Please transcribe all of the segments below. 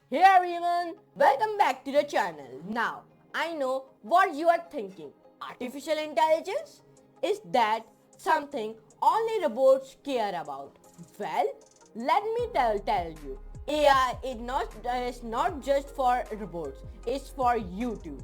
Hey everyone, welcome back to the channel. Now, I know what you are thinking. Artificial intelligence? Is that something only robots care about? Well, let me tell you. AI is not just for robots, it's for you too.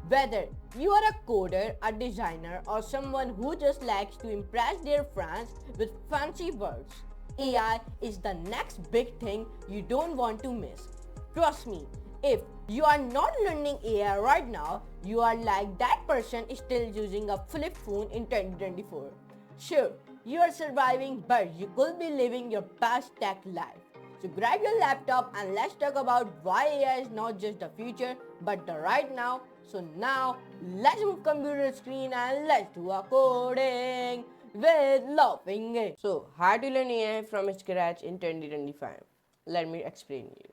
Whether you are a coder, a designer, or someone who just likes to impress their friends with fancy words, AI is the next big thing you don't want to miss. Trust me, if you are not learning AI right now, you are like that person still using a flip phone in 2024. Sure, you are surviving, but you could be living your best tech life. So grab your laptop and let's talk about why AI is not just the future, but the right now. So now, let's move computer screen and let's do a coding with laughing it. So, how to learn AI from scratch in 2025? Let me explain you.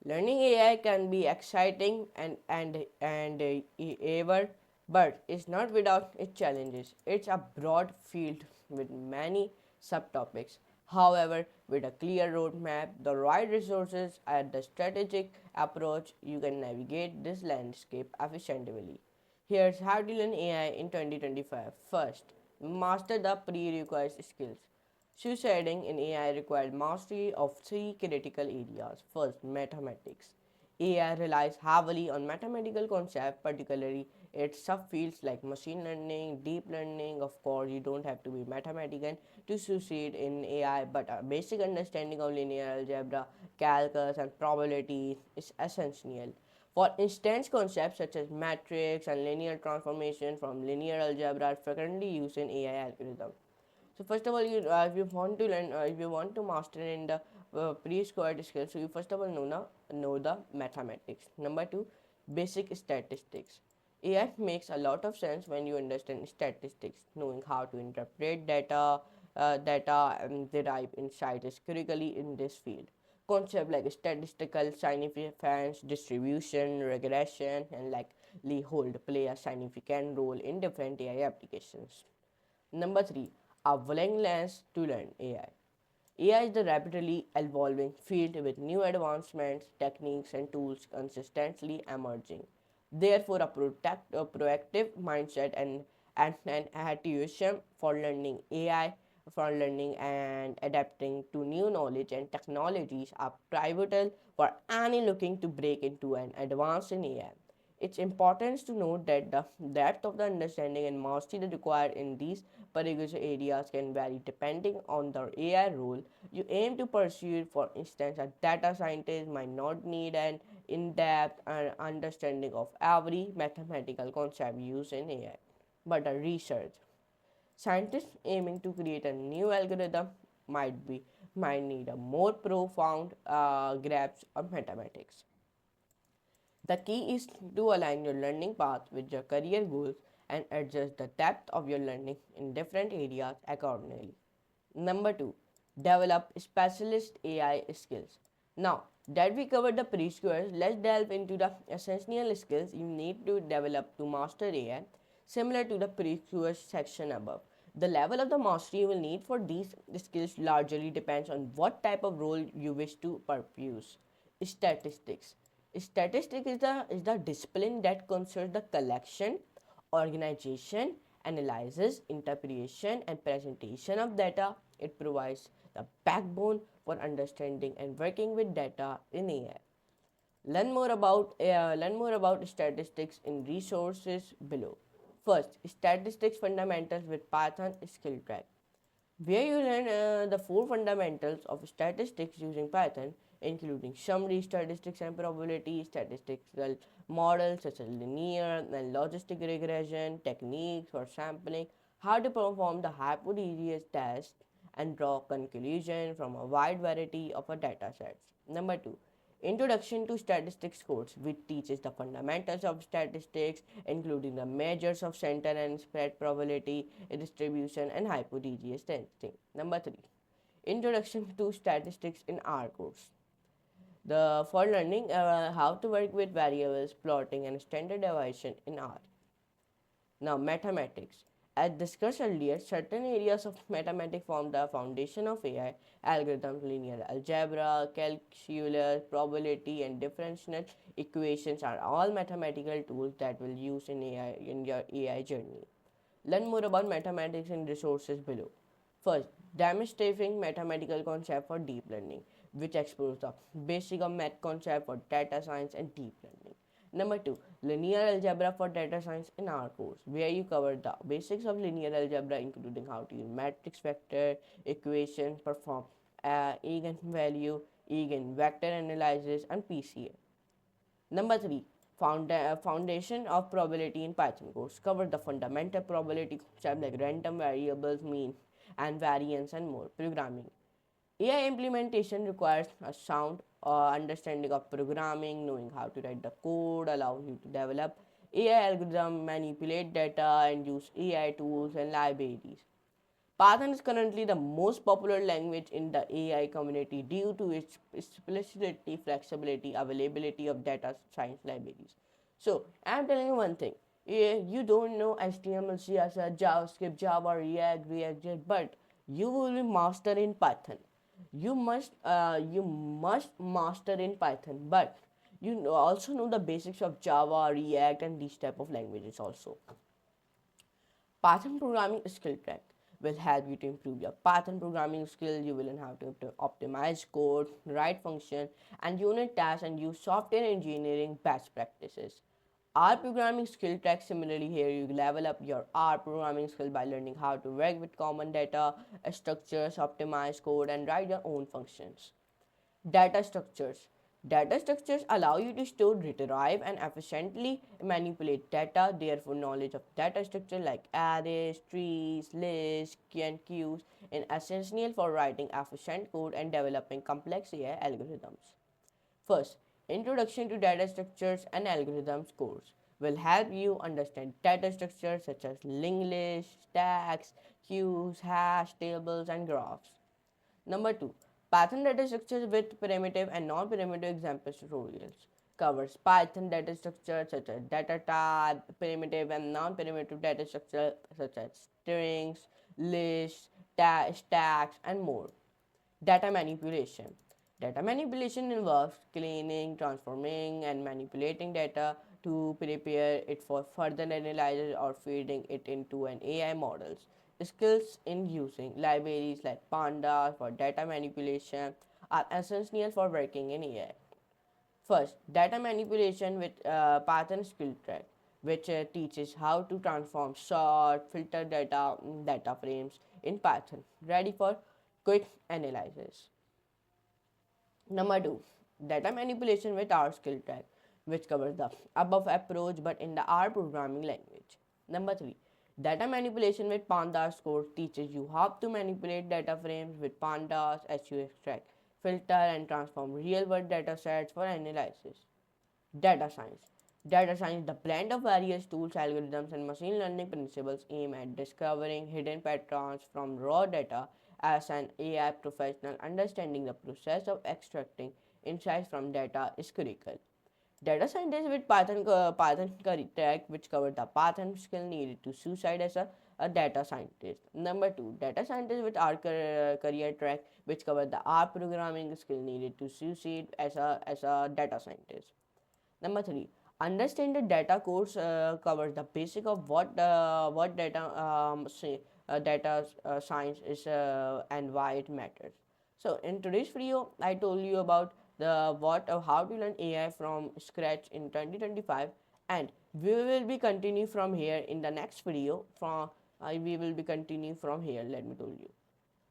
Learning AI can be exciting and ever, but it's not without its challenges. It's a broad field with many subtopics. However, with a clear roadmap, the right resources, and the strategic approach, you can navigate this landscape efficiently. Here's how to learn AI in 2025. First, master the prerequisite skills. Succeeding in AI required mastery of three critical areas. First, mathematics. AI relies heavily on mathematical concepts, particularly its subfields like machine learning, deep learning. Of course, you don't have to be mathematician to succeed in AI, but a basic understanding of linear algebra, calculus, and probability is essential. For instance, concepts such as matrix and linear transformation from linear algebra are frequently used in AI algorithms. So first of all, if you want to learn, if you want to master in the pre-squared skills, so you first of all know the mathematics. Number two, basic statistics. AI makes a lot of sense when you understand statistics. Knowing how to interpret data and derive insight is critically in this field. Concepts like statistical significance, distribution, regression, and likelihood play a significant role in different AI applications. Number three, a willingness to learn AI. AI is the rapidly evolving field with new advancements, techniques, and tools consistently emerging. Therefore, a proactive mindset and an attitude for learning and adapting to new knowledge and technologies are pivotal for any looking to break into an advance in AI. It's important to note that the depth of the understanding and mastery that required in these particular areas can vary depending on the AI role you aim to pursue. For instance, a data scientist might not need an in-depth understanding of every mathematical concept used in AI, but a research scientist aiming to create a new algorithm might be might need a more profound grasp of mathematics. The key is to align your learning path with your career goals and adjust the depth of your learning in different areas accordingly. Number two, develop specialist AI skills. Now that we covered the preschoolers, let's delve into the essential skills you need to develop to master AI, similar to the preschool section above. The level of the mastery you will need for these skills largely depends on what type of role you wish to pursue. Statistics. Statistics is the discipline that concerns the collection, organization, analysis, interpretation, and presentation of data. It provides the backbone for understanding and working with data in AI. Learn more about statistics in resources below. First, statistics fundamentals with Python skill track, where you learn the four fundamentals of statistics using Python, including summary statistics and probability, statistical models such as linear and logistic regression, techniques for sampling, how to perform the hypothesis test, and draw conclusion from a wide variety of a data sets. Number two, Introduction to Statistics course, which teaches the fundamentals of statistics, including the measures of center and spread probability, distribution, and hypothesis testing. Number three, Introduction to Statistics in R course. The for learning how to work with variables, plotting, and standard deviation in R. Now, mathematics. As discussed earlier, certain areas of mathematics form the foundation of AI. Algorithms, linear algebra, calculus, probability, and differential equations are all mathematical tools that will use in AI in your AI journey. Learn more about mathematics and resources below. First, demonstrating mathematical concept for deep learning, which explores the basic of math concept for data science and deep learning. Number two, linear algebra for data science in our course, where you cover the basics of linear algebra, including how to use matrix vector, equation, perform eigenvalue, eigenvector analysis, and PCA. Number three, foundation of probability in Python course cover the fundamental probability concept like random variables, mean, and variance, and more. Programming. AI implementation requires a sound understanding of programming, knowing how to write the code, allows you to develop AI algorithms, manipulate data, and use AI tools and libraries. Python is currently the most popular language in the AI community due to its simplicity, flexibility, availability of data science libraries. So, I'm telling you one thing. You don't know HTML, CSS, JavaScript, Java, React.js, but you will be master in Python. You must master in Python, but you also know the basics of Java, React, and these type of languages also. Python programming skill track will help you to improve your Python programming skills. You will learn how to optimize code, write function, and unit tests, and use software engineering best practices. R programming skill track, similarly here you level up your R programming skill by learning how to work with common data structures, optimize code, and write your own functions. Data structures. Data structures allow you to store, retrieve, and efficiently manipulate data. Therefore, knowledge of data structure like arrays, trees, lists, and queues is essential for writing efficient code and developing complex AI algorithms. First, Introduction to Data Structures and Algorithms course will help you understand data structures such as linked lists, stacks, queues, hash tables, and graphs. Number two, Python data structures with primitive and non-primitive example tutorials covers Python data structures such as data type, primitive and non-primitive data structure such as strings, lists, stacks, and more. Data manipulation. Data manipulation involves cleaning, transforming, and manipulating data to prepare it for further analysis or feeding it into an AI models. Skills in using libraries like Pandas for data manipulation are essential for working in AI. First, data manipulation with Python skill track, which teaches how to transform, sort, filter data frames in Python, ready for quick analysis. Number two, data manipulation with R skill track, which covers the above approach but in the R programming language. Number three, data manipulation with Pandas course teaches you how to manipulate data frames with Pandas as you extract, filter, and transform real world data sets for analysis. Data science. Data science, the blend of various tools, algorithms, and machine learning principles, aim at discovering hidden patterns from raw data. As an AI professional, understanding the process of extracting insights from data is critical. Data scientist with Python career track, which covered the Python skill needed to succeed as a data scientist. Number two, data scientist with R career track, which covered the R programming skill needed to succeed as a data scientist. Number three, understand the data course covers the basic of what data science is and why it matters. So in today's video, I told you about the how to learn AI from scratch in 2025, and we will be continue from here in the next video. We will be continue from here. Let me tell you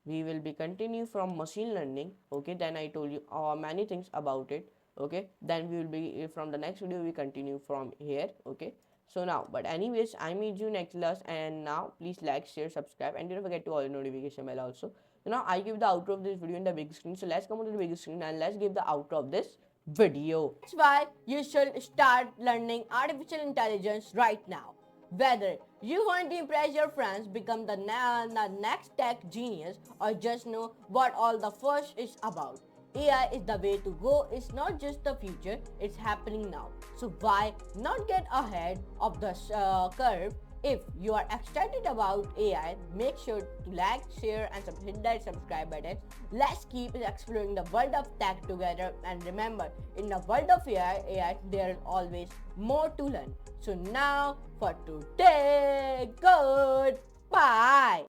we will be continue from machine learning. Okay, then I told you many things about it. Okay, then we will be from the next video we continue from here. Okay, so now but anyways, I meet you next class, and now please like, share, subscribe, and don't forget to all notification bell also. So now I give the outro of this video in the big screen, so let's come to the big screen and let's give the outro of this video. That's why you should start learning artificial intelligence right now. Whether you want to impress your friends, become the next tech genius, or just know what all the fuss is about, AI is the way to go. It's not just the future, it's happening now. So why not get ahead of the curve If you are excited about AI, make sure to like, share and hit that subscribe button. Let's keep exploring the world of tech together, and remember, in the world of AI there is always more to learn. So now for today, goodbye.